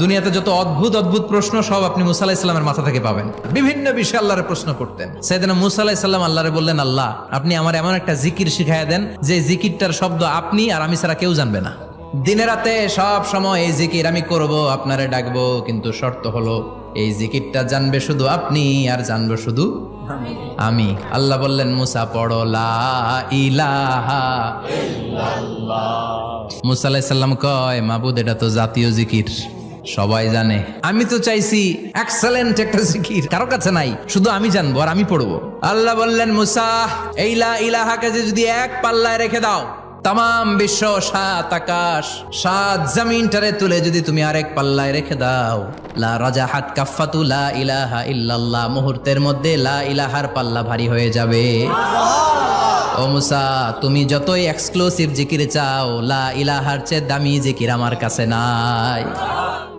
দুনিয়াতে যত অদ্ভুত অদ্ভুত প্রশ্ন সব আপনি মুসা আলাইহিস সালামের মাথা থেকে পাবেন। বিভিন্ন বিষয়ে আল্লাহরে প্রশ্ন করতেন। সাইয়েদনা মুসা আলাইহিস সালাম আল্লাহরে বললেন, আল্লাহ আপনি আমার এমন একটা জিকির শিখাইয়া দেন যে জিকিরটার শব্দ আপনি আর আমি ছাড়া কেউ জানবে না। দিনে রাতে সব সময় এই জিকির আমি করব, আপনারে ডাকবো, কিন্তু শর্ত হলো এই জিকিরটা জানবে শুধু আপনি আর জানবো শুধু আমি। আল্লাহ বললেন, মুসা পড়ো লা ইলাহা ইল্লাল্লাহ। মুসা আলাইহিস সালাম কয়, মাবুদ এটা তো জাতীয় জিকির, সবাই জানে। আমি তো চাইছি এক্সেলেন্ট একটা জিকির, কারো কাছে নাই, শুধু আমি জানবো আর আমি পড়বো। আল্লাহ বললেন, মুসা এই লা ইলাহাকে যদি এক পাল্লায় রেখে দাও, তাম বিশ্ব, 7 আকাশ 7 জমিনটারে তুলে যদি তুমি আরেক পাল্লায় রেখে দাও, লা রাজাহাত কাফাতু লা ইলাহা ইল্লাল্লাহ, মুহূর্তের মধ্যে লা ইলাহার পাল্লা ভারী হয়ে যাবে। ও মুসা, তুমি যতই এক্সক্লুসিভ জিকির চাও, লা ইলাহার চেয়ে দামি জিকির আমার কাছে নাই।